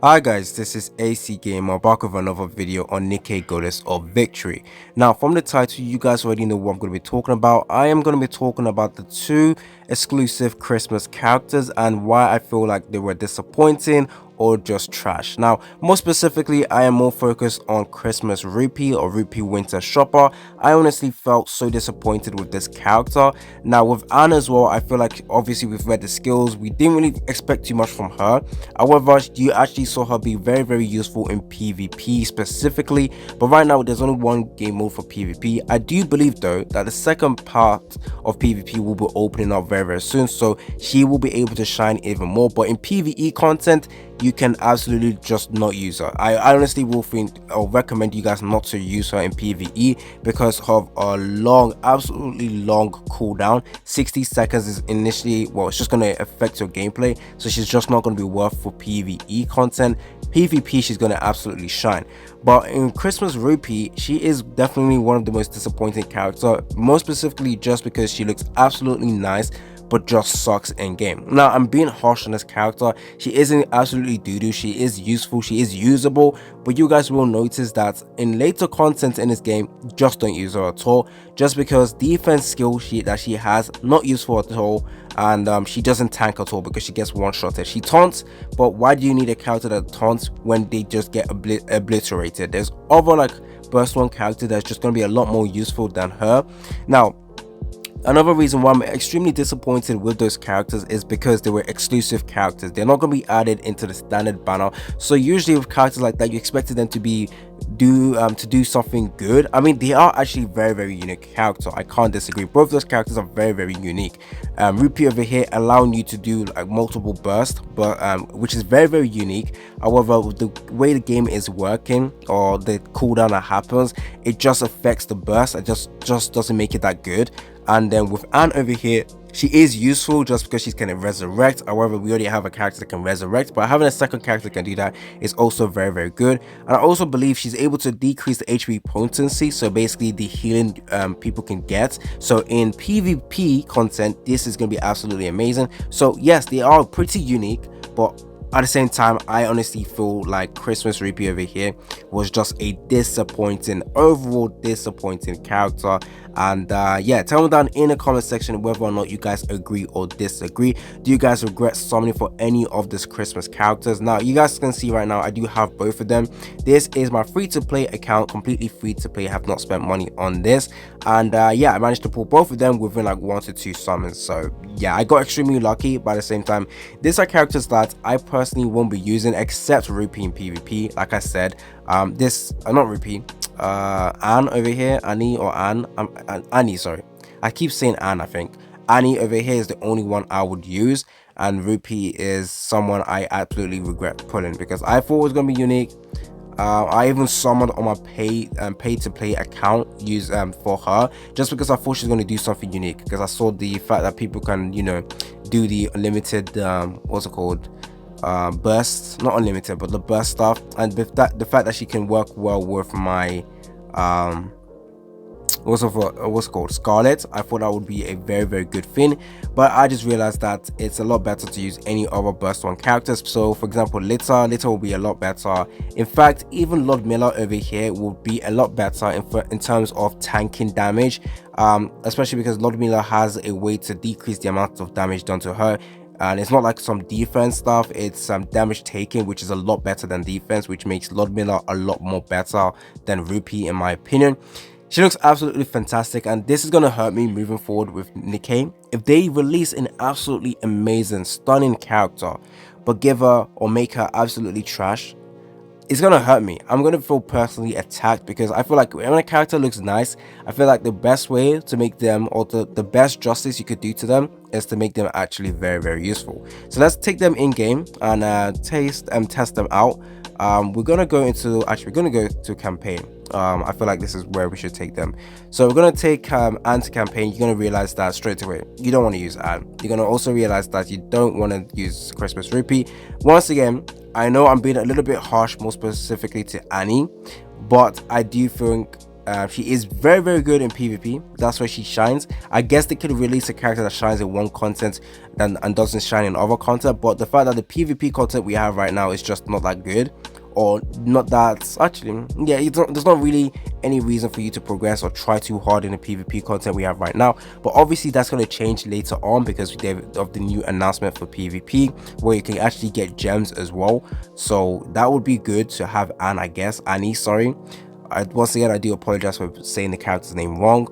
Hi guys, this is AC Gamer back with another video on Nikke Goddess of Victory. Now from the title you guys already know what I'm going to be talking about. I am going to be talking about the two exclusive Christmas characters and why I feel like they were disappointing or just trash. Now more specifically, I am more focused on Xmas Rupee or Rupee Winter Shopper. I honestly felt so disappointed with this character. Now with Anne as well, I feel like obviously we've read the skills, we didn't really expect too much from her. However, you actually saw her be very useful in PvP specifically, but right now there's only one game mode for PvP. I do believe though that the second part of PvP will be opening up very soon, so she will be able to shine even more. But in PvE content, you can absolutely just not use her. I honestly will think or recommend you guys not to use her in PvE because of a absolutely long cooldown. 60 seconds is initially, well, it's just going to affect your gameplay, so she's just not going to be worth for PvE content. PvP, she's going to absolutely shine. But in Xmas Rupee, she is definitely one of the most disappointing characters, more specifically just because she looks absolutely nice but just sucks in game. Now I'm being harsh on this character. She isn't absolutely doo-doo. She is useful, she is usable, but you guys will notice that in later content in this game, just don't use her at all, just because defense skill that she has, not useful at all. And she doesn't tank at all because she gets one-shotted. She taunts, but why do you need a character that taunts when they just get obliterated? There's other like burst one character that's just going to be a lot more useful than her. Now another reason why I'm extremely disappointed with those characters is because they were exclusive characters. They're not going to be added into the standard banner. So usually with characters like that, you expected them to be to do something good. I mean, they are actually very unique character. I can't disagree. Both those characters are very unique. Rupee over here allowing you to do like multiple bursts, but which is very unique. However, with the way the game is working or the cooldown that happens, it just affects the burst. It just doesn't make it that good. And then with Anne over here, she is useful just because she's gonna resurrect. However, we already have a character that can resurrect, but having a second character that can do that is also very good. And I also believe she's able to decrease the HP potency, so basically the healing people can get. So in PvP content, this is gonna be absolutely amazing. So yes, they are pretty unique, but at the same time, I honestly feel like Xmas Rupee over here was just a overall disappointing character. And yeah, tell me down in the comment section whether or not you guys agree or disagree. Do you guys regret summoning for any of these Christmas characters? Now you guys can see right now I do have both of them. This is my free-to-play account, completely free to play. I have not spent money on this, and yeah, I managed to pull both of them within like 1 to 2 summons. So yeah, I got extremely lucky, but at the same time, these are characters that I personally won't be using except Rupee in PvP. Like I said, this not Rupee, Anne over here, Annie or Anne, Annie, sorry, I keep saying Anne. I think Annie over here is the only one I would use, and Rupee is someone I absolutely regret pulling because I thought it was gonna be unique. I even summoned on my pay to play account for her just because I thought she's going to do something unique, because I saw the fact that people can, you know, do the unlimited what's it called, bursts, not unlimited but the burst stuff, and with that, the fact that she can work well with my what's it called, Scarlet, I thought that would be a very good thing. But I just realized that it's a lot better to use any other burst one characters. So for example, Litter will be a lot better. In fact, even Lord Miller over here will be a lot better in terms of tanking damage, especially because Lord Miller has a way to decrease the amount of damage done to her. And it's not like some defense stuff, it's some damage taken, which is a lot better than defense, which makes Lord Miller a lot more better than Rupee in my opinion. She looks absolutely fantastic, and this is going to hurt me moving forward with Nikke. If they release an absolutely amazing, stunning character, but give her or make her absolutely trash, it's going to hurt me. I'm going to feel personally attacked because I feel like when a character looks nice, I feel like the best way to make them, or the best justice you could do to them, is to make them actually very useful. So let's take them in game and test them out. We're gonna go to campaign. I feel like this is where we should take them. So we're gonna take Anne to campaign. You're gonna realize that straight away you don't want to use Anne. You're gonna also realize that you don't want to use Xmas Rupee. Once again, I know I'm being a little bit harsh, more specifically to Annie, but I do think She is very, very good in PvP. That's where she shines. I guess they could release a character that shines in one content and doesn't shine in other content, but the fact that the PvP content we have right now is just not that good, or not that actually, yeah, there's not really any reason for you to progress or try too hard in the PvP content we have right now. But obviously that's going to change later on because of the new announcement for PvP, where you can actually get gems as well. So that would be good to have. I guess Annie, sorry, once again I do apologize for saying the character's name wrong.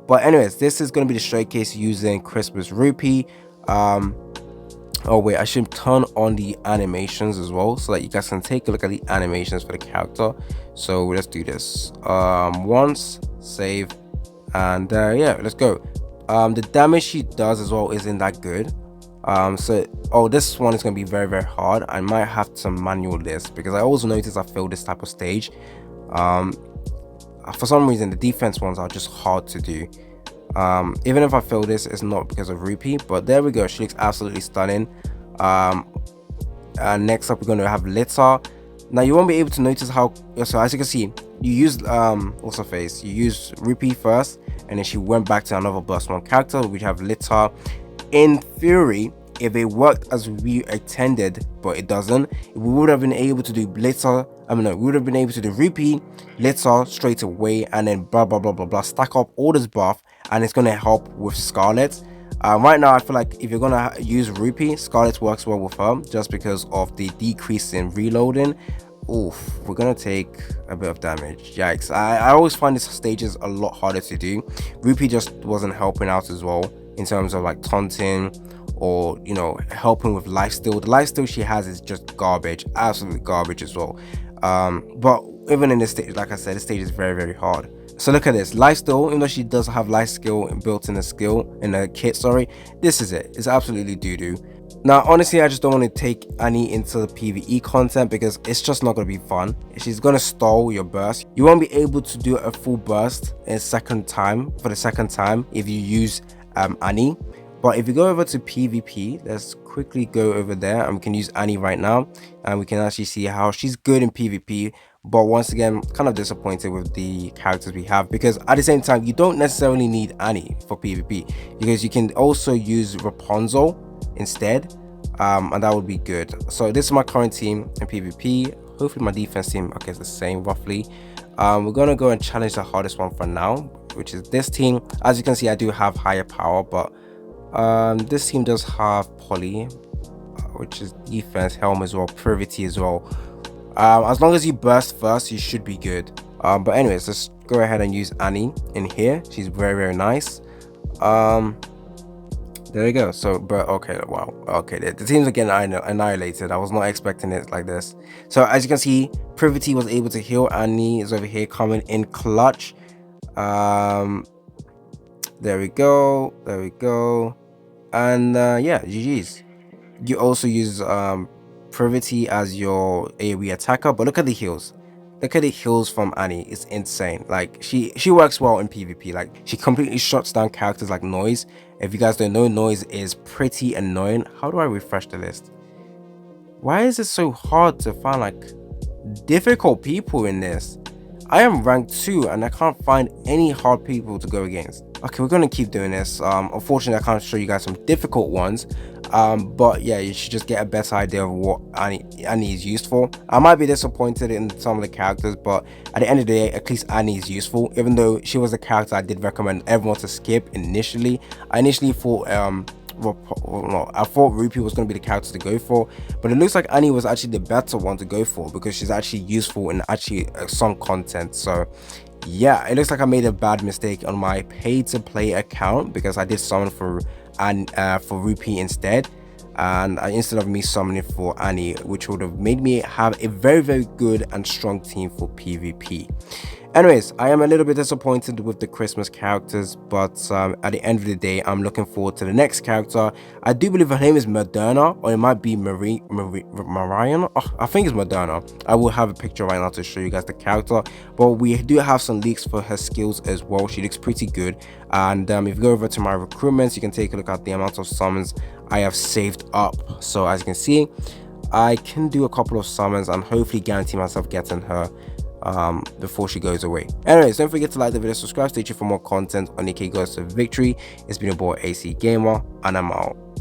But anyways, this is going to be the showcase using Xmas Rupee. Oh wait, I should turn on the animations as well so that you guys can take a look at the animations for the character. So let's do this. Once, save, and yeah, let's go. The damage she does as well isn't that good. This one is going to be very, very hard. I might have to manual this because I always notice I fail this type of stage. For some reason the defense ones are just hard to do. Even if I fail this, it's not because of Rupee, but there we go. She looks absolutely stunning. Next up we're going to have Litter. Now you won't be able to notice how, so as you can see, you use what's her face, you use Rupee first, and then she went back to another burst 1 character. We have Litter. In theory, if it worked as we intended, but it doesn't, we would have been able to do Litter. We would have been able to do Rupee, Litter straight away, and then blah blah blah blah blah, stack up all this buff, and it's going to help with Scarlet. Right now I feel like if you're going to use Rupee, Scarlet works well with her just because of the decrease in reloading. Oof, we're going to take a bit of damage. Yikes. I always find these stages a lot harder to do. Rupee just wasn't helping out as well in terms of like taunting or, you know, helping with lifesteal. The lifesteal she has is just garbage, absolute garbage as well. But even in this stage, like I said, this stage is very, very hard. So look at this lifesteal. Even though she does have life skill built in the skill in the kit, sorry, this is it. It's absolutely doo-doo. Now honestly, I just don't want to take Annie into the PvE content because it's just not going to be fun. She's going to stall your burst. You won't be able to do a full burst for the second time if you use Annie. But if you go over to PvP, let's quickly go over there and we can use Annie right now, and we can actually see how she's good in PvP. But once again, kind of disappointed with the characters we have, because at the same time you don't necessarily need Annie for PvP because you can also use Rapunzel instead, and that would be good. So this is my current team in PvP. Hopefully my defense team, okay, it's the same roughly. We're gonna go and challenge the hardest one for now, which is this team. As you can see, I do have higher power, but this team does have Polly, which is defense, Helm as well, Privity as well. As long as you burst first, you should be good. But anyways, let's go ahead and use Annie in here. She's very, very nice. There you go. So, but okay, wow, okay, the team's are getting annihilated. I was not expecting it like this. So as you can see, Privity was able to heal. Annie is over here coming in clutch. There we go, and yeah, GG's. You also use Privity as your AoE attacker, but look at the heals. Look at the heals from Annie. It's insane. Like she works well in PvP. Like she completely shuts down characters like Noise. If you guys don't know, Noise is pretty annoying. How do I refresh the list? Why is it so hard to find like difficult people in this? I am rank 2 and I can't find any hard people to go against. Okay, we're gonna keep doing this. Unfortunately, I can't show you guys some difficult ones. But yeah, you should just get a better idea of what Annie is used for. I might be disappointed in some of the characters, but at the end of the day, at least Annie is useful. Even though she was a character I did recommend everyone to skip initially. I initially thought I thought Rupee was going to be the character to go for, but it looks like Annie was actually the better one to go for because she's actually useful in actually some content. So yeah, it looks like I made a bad mistake on my pay to play account because I did summon for Rupee instead, and instead of me summoning for Annie, which would have made me have a very, very good and strong team for PvP. Anyways, I am a little bit disappointed with the Christmas characters, but at the end of the day, I'm looking forward to the next character. I do believe her name is Moderna, or it might be Marion. Oh, I think it's Moderna. I will have a picture right now to show you guys the character, but we do have some leaks for her skills as well. She looks pretty good, and if you go over to my recruitments, you can take a look at the amount of summons I have saved up. So as you can see, I can do a couple of summons and hopefully guarantee myself getting her. before she goes away. Anyways, don't forget to like the video, subscribe, stay tuned for more content on Nikke Goes to Victory. It's been your boy AC Gamer, and I'm out.